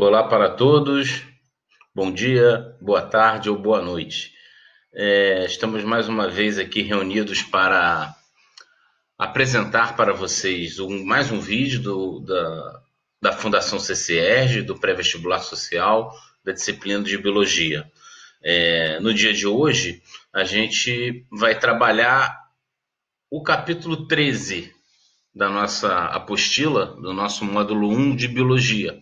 Olá para todos, bom dia, boa tarde ou boa noite. Estamos mais uma vez aqui reunidos para apresentar para vocês mais um vídeo da Fundação CCERJ, do Pré-Vestibular Social, da disciplina de Biologia. No dia de hoje, a gente vai trabalhar o capítulo 13 da nossa apostila, do nosso módulo 1 de Biologia.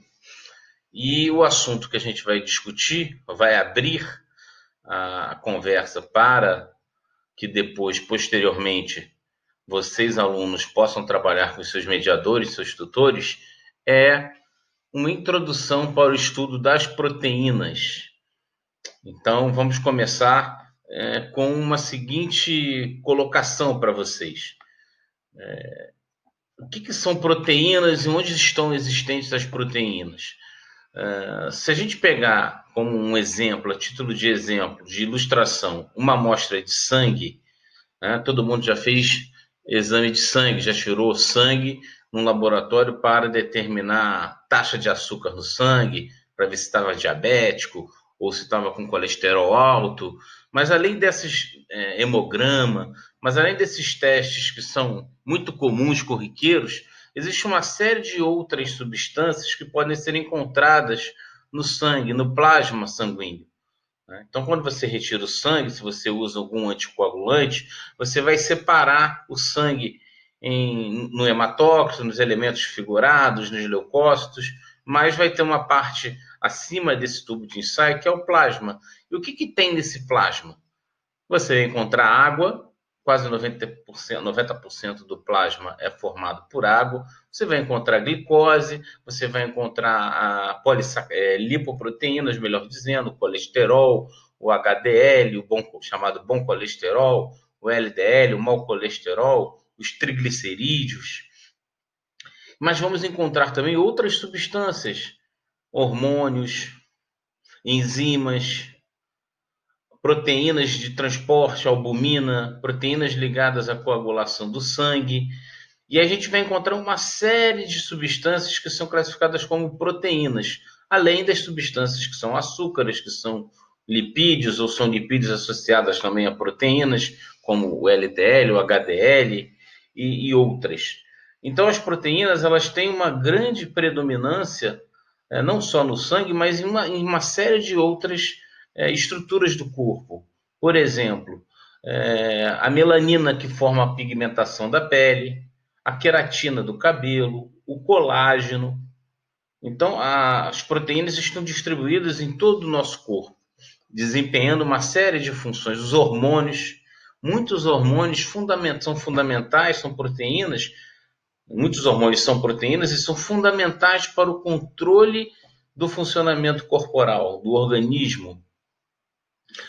E o assunto que a gente vai discutir, vai abrir a conversa para que depois, posteriormente, vocês, alunos, possam trabalhar com seus mediadores, seus tutores, é uma introdução para o estudo das proteínas. Então, vamos começar com uma seguinte colocação para vocês. O que são proteínas e onde estão existentes as proteínas? Se a gente pegar como um exemplo, a título de exemplo, de ilustração, uma amostra de sangue, né? Todo mundo já fez exame de sangue, já tirou sangue num laboratório para determinar a taxa de açúcar no sangue, para ver se estava diabético ou se estava com colesterol alto. Mas além desses hemograma, mas além desses testes que são muito comuns, corriqueiros, existe uma série de outras substâncias que podem ser encontradas no sangue, no plasma sanguíneo. Então, quando você retira o sangue, se você usa algum anticoagulante, você vai separar o sangue no hematócrito, nos elementos figurados, nos leucócitos, mas vai ter uma parte acima desse tubo de ensaio que é o plasma. E o que tem nesse plasma? Você vai encontrar água, quase 90% do plasma é formado por água. Você vai encontrar glicose, você vai encontrar lipoproteínas, melhor dizendo, colesterol, o HDL, chamado bom colesterol, o LDL, o mau colesterol, os triglicerídeos. Mas vamos encontrar também outras substâncias, hormônios, enzimas, proteínas de transporte, albumina, proteínas ligadas à coagulação do sangue. E a gente vai encontrar uma série de substâncias que são classificadas como proteínas, além das substâncias que são açúcares, que são lipídios ou são lipídios associadas também a proteínas, como o LDL, o HDL e outras. Então, as proteínas elas têm uma grande predominância, não só no sangue, mas em uma série de outras estruturas do corpo. Por exemplo, a melanina que forma a pigmentação da pele, a queratina do cabelo, o colágeno. Então, as proteínas estão distribuídas em todo o nosso corpo, desempenhando uma série de funções. Os hormônios, muitos hormônios são fundamentais, são proteínas. Muitos hormônios são proteínas e são fundamentais para o controle do funcionamento corporal, do organismo.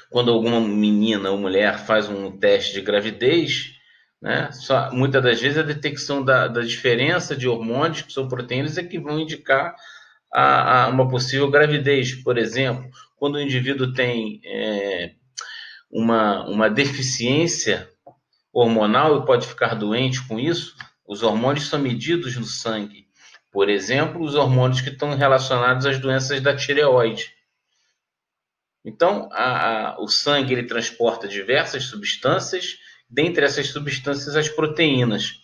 Quando alguma menina ou mulher faz um teste de gravidez, né, muitas das vezes a detecção da diferença de hormônios, que são proteínas, é que vão indicar uma possível gravidez. Por exemplo, quando o indivíduo tem uma deficiência hormonal e pode ficar doente com isso, os hormônios são medidos no sangue. Por exemplo, os hormônios que estão relacionados às doenças da tireoide. Então, o sangue ele transporta diversas substâncias, dentre essas substâncias as proteínas.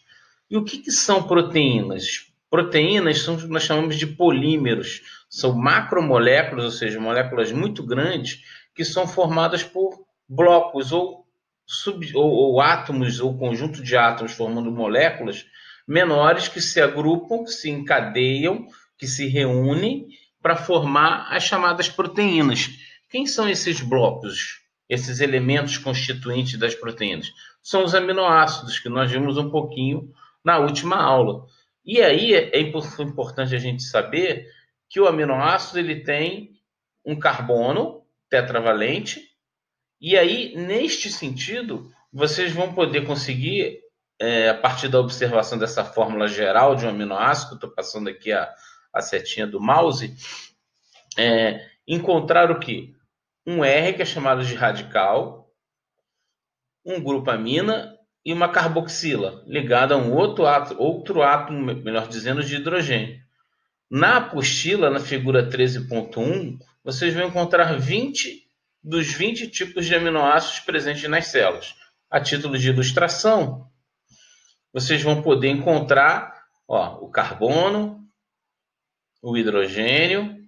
E o que são proteínas? Proteínas nós chamamos de polímeros, são macromoléculas, ou seja, moléculas muito grandes, que são formadas por blocos ou átomos, ou conjunto de átomos formando moléculas menores que se agrupam, que se encadeiam, que se reúnem para formar as chamadas proteínas. Quem são esses blocos, esses elementos constituintes das proteínas? São os aminoácidos, que nós vimos um pouquinho na última aula. E aí é importante a gente saber que o aminoácido ele tem um carbono tetravalente, e aí, neste sentido, vocês vão poder conseguir, a partir da observação dessa fórmula geral de um aminoácido, estou passando aqui a setinha do mouse, encontrar o quê? Um R, que é chamado de radical, um grupo amina e uma carboxila, ligada a um outro átomo, melhor dizendo, de hidrogênio. Na apostila, na figura 13.1, vocês vão encontrar 20 dos 20 tipos de aminoácidos presentes nas células. A título de ilustração, vocês vão poder encontrar o carbono, o hidrogênio,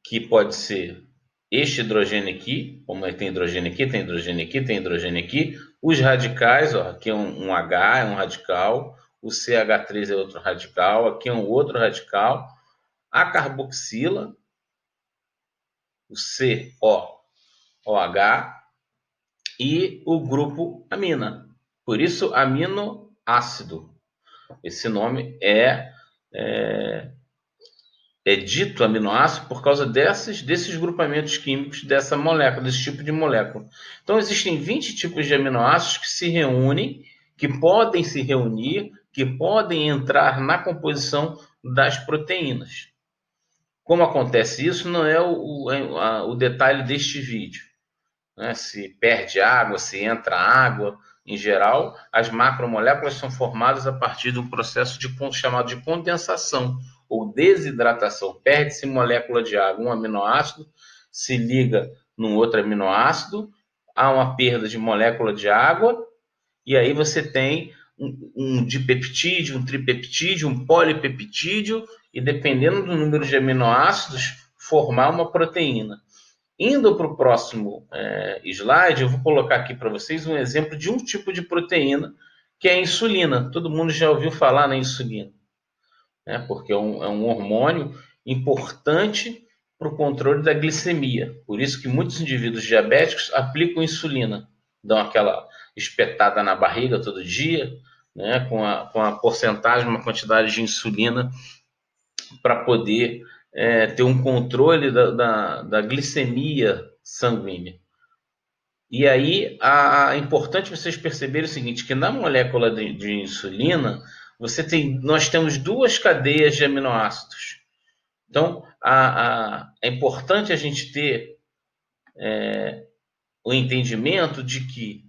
que pode ser este hidrogênio aqui, como tem hidrogênio aqui, tem hidrogênio aqui, tem hidrogênio aqui. Os radicais, aqui é um H, é um radical. O CH3 é outro radical. Aqui é um outro radical. A carboxila, o COOH, e o grupo amina. Por isso, aminoácido. Esse nome é dito aminoácido por causa desses grupamentos químicos dessa molécula, desse tipo de molécula. Então, existem 20 tipos de aminoácidos que se reúnem, que podem se reunir, que podem entrar na composição das proteínas. Como acontece isso, não é o detalhe deste vídeo. Né? Se perde água, se entra água. Em geral, as macromoléculas são formadas a partir de um processo chamado de condensação ou desidratação. Perde-se molécula de água, um aminoácido se liga num outro aminoácido, há uma perda de molécula de água, e aí você tem um dipeptídeo, um tripeptídeo, um polipeptídeo, e dependendo do número de aminoácidos, formar uma proteína. Indo para o próximo slide, eu vou colocar aqui para vocês um exemplo de um tipo de proteína, que é a insulina. Todo mundo já ouviu falar na insulina, né? Porque é um hormônio importante para o controle da glicemia. Por isso que muitos indivíduos diabéticos aplicam insulina, dão aquela espetada na barriga todo dia, né? com a porcentagem, uma quantidade de insulina para poder ter um controle da glicemia sanguínea. E aí, é importante vocês perceberem o seguinte, que na molécula de insulina, nós temos duas cadeias de aminoácidos. Então, é importante a gente ter o entendimento de que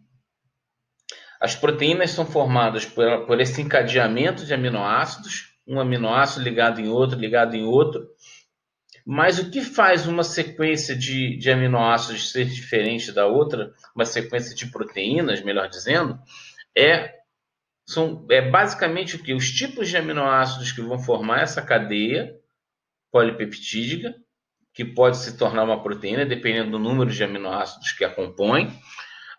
as proteínas são formadas por esse encadeamento de aminoácidos, um aminoácido ligado em outro, mas o que faz uma sequência de aminoácidos ser diferente da outra, uma sequência de proteínas, melhor dizendo, é basicamente o que? Os tipos de aminoácidos que vão formar essa cadeia polipeptídica, que pode se tornar uma proteína, dependendo do número de aminoácidos que a compõem,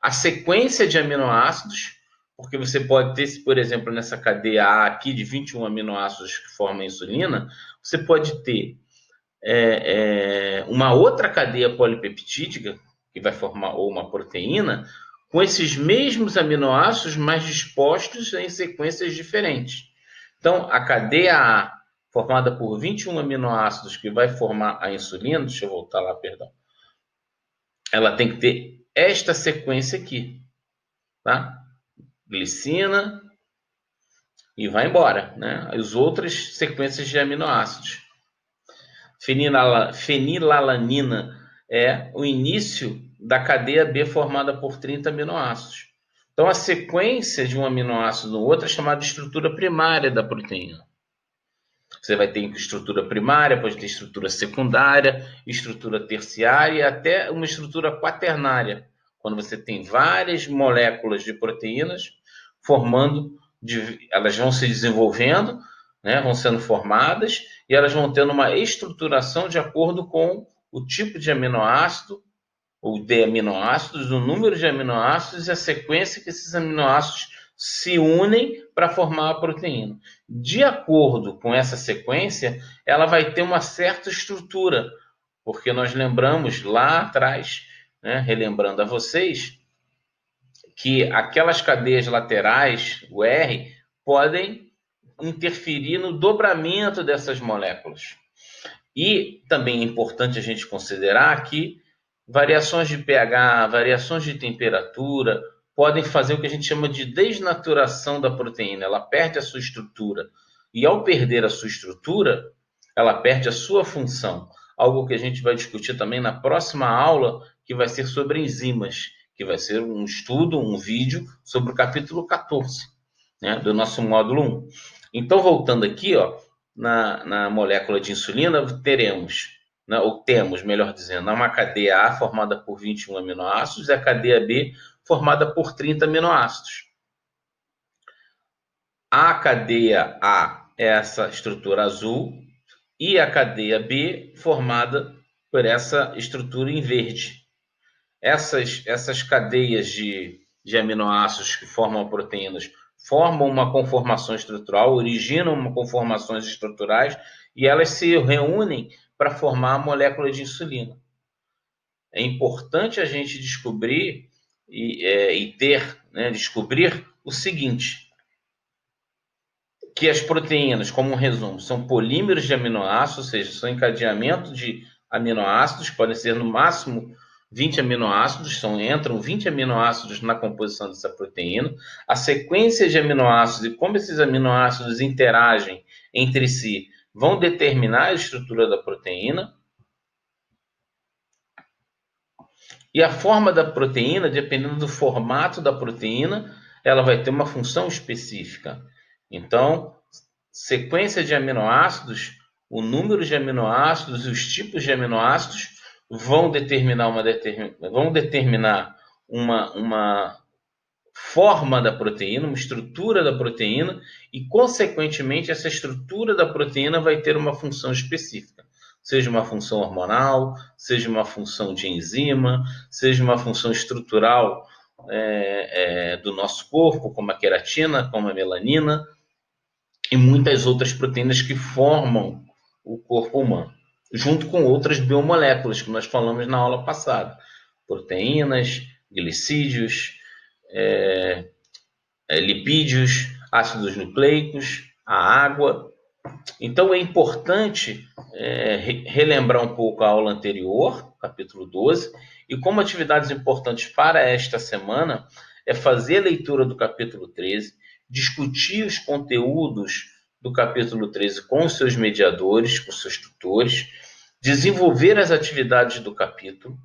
a sequência de aminoácidos, porque você pode ter, por exemplo, nessa cadeia A aqui, de 21 aminoácidos que formam a insulina, você pode ter uma outra cadeia polipeptídica, que vai formar ou uma proteína, com esses mesmos aminoácidos, mas dispostos em sequências diferentes. Então, a cadeia A, formada por 21 aminoácidos, que vai formar a insulina, deixa eu voltar lá, perdão, ela tem que ter esta sequência aqui, tá? Glicina, e vai embora, né? As outras sequências de aminoácidos. Fenilalanina é o início da cadeia B formada por 30 aminoácidos. Então, a sequência de um aminoácido no outro é chamada de estrutura primária da proteína. Você vai ter estrutura primária, pode ter estrutura secundária, estrutura terciária e até uma estrutura quaternária, quando você tem várias moléculas de proteínas elas vão se desenvolvendo, né, vão sendo formadas e elas vão tendo uma estruturação de acordo com o tipo de aminoácido ou de aminoácidos, o número de aminoácidos e a sequência que esses aminoácidos se unem para formar a proteína. De acordo com essa sequência, ela vai ter uma certa estrutura, porque nós lembramos lá atrás, né, relembrando a vocês, que aquelas cadeias laterais, o R, podem interferir no dobramento dessas moléculas. E também é importante a gente considerar que variações de pH, variações de temperatura, podem fazer o que a gente chama de desnaturação da proteína. Ela perde a sua estrutura. E ao perder a sua estrutura, ela perde a sua função. Algo que a gente vai discutir também na próxima aula, que vai ser sobre enzimas, que vai ser um estudo, um vídeo sobre o capítulo 14, né, do nosso módulo 1. Então, voltando aqui, na molécula de insulina, teremos, né, ou temos, melhor dizendo, uma cadeia A formada por 21 aminoácidos e a cadeia B formada por 30 aminoácidos. A cadeia A é essa estrutura azul e a cadeia B formada por essa estrutura em verde. Essas cadeias de aminoácidos que formam proteínas formam uma conformação estrutural, originam conformações estruturais e elas se reúnem para formar a molécula de insulina. É importante a gente descobrir descobrir o seguinte, que as proteínas, como um resumo, são polímeros de aminoácidos, ou seja, são encadeamento de aminoácidos, podem ser no máximo 20 aminoácidos, entram 20 aminoácidos na composição dessa proteína. A sequência de aminoácidos e como esses aminoácidos interagem entre si vão determinar a estrutura da proteína. E a forma da proteína, dependendo do formato da proteína, ela vai ter uma função específica. Então, sequência de aminoácidos, o número de aminoácidos e os tipos de aminoácidos vão determinar uma forma da proteína, uma estrutura da proteína, e, consequentemente, essa estrutura da proteína vai ter uma função específica. Seja uma função hormonal, seja uma função de enzima, seja uma função estrutural do nosso corpo, como a queratina, como a melanina, e muitas outras proteínas que formam o corpo humano, junto com outras biomoléculas que nós falamos na aula passada. Proteínas, glicídios, lipídios, ácidos nucleicos, a água. Então, é importante relembrar um pouco a aula anterior, capítulo 12, e como atividades importantes para esta semana é fazer a leitura do capítulo 13, discutir os conteúdos do capítulo 13 com os seus mediadores, com os seus tutores, desenvolver as atividades do capítulo.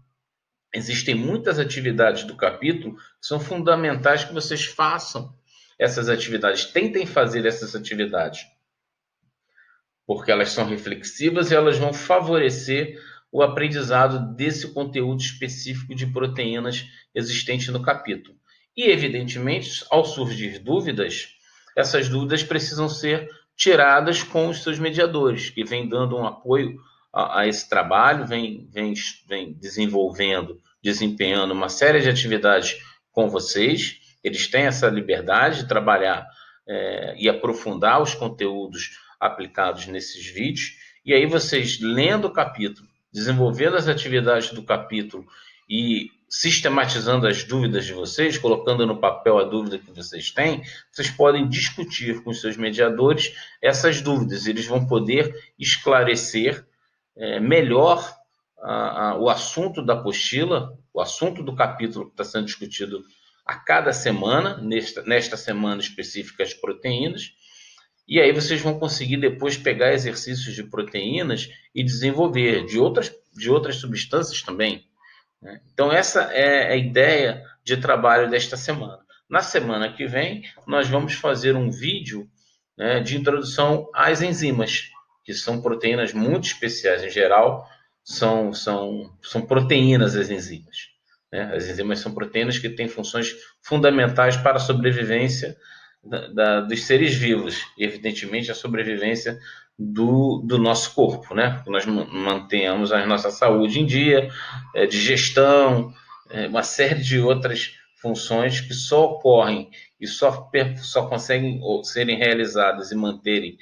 Existem muitas atividades do capítulo que são fundamentais que vocês façam essas atividades, tentem fazer essas atividades, porque elas são reflexivas e elas vão favorecer o aprendizado desse conteúdo específico de proteínas existente no capítulo. E, evidentemente, ao surgir dúvidas, essas dúvidas precisam ser tiradas com os seus mediadores, que vêm dando um apoio a esse trabalho, vem desempenhando uma série de atividades com vocês. Eles têm essa liberdade de trabalhar e aprofundar os conteúdos aplicados nesses vídeos. E aí vocês, lendo o capítulo, desenvolvendo as atividades do capítulo e sistematizando as dúvidas de vocês, colocando no papel a dúvida que vocês têm, vocês podem discutir com os seus mediadores essas dúvidas. Eles vão poder esclarecer melhor o assunto da apostila, o assunto do capítulo que está sendo discutido a cada semana, nesta semana específica, as proteínas. E aí vocês vão conseguir depois pegar exercícios de proteínas e desenvolver de outras substâncias também. Então, essa é a ideia de trabalho desta semana. Na semana que vem, nós vamos fazer um vídeo de introdução às enzimas, que são proteínas muito especiais. Em geral, são proteínas as enzimas. As enzimas são proteínas que têm funções fundamentais para a sobrevivência dos seres vivos e, evidentemente, a sobrevivência do nosso corpo, que nós mantenhamos a nossa saúde em dia, digestão, uma série de outras funções que só ocorrem e só conseguem serem realizadas e manterem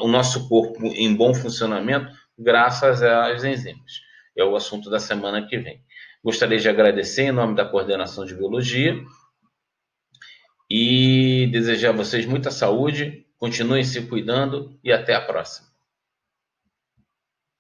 o nosso corpo em bom funcionamento graças às enzimas. É o assunto da semana que vem. Gostaria de agradecer em nome da Coordenação de Biologia e desejar a vocês muita saúde, continuem se cuidando e até a próxima.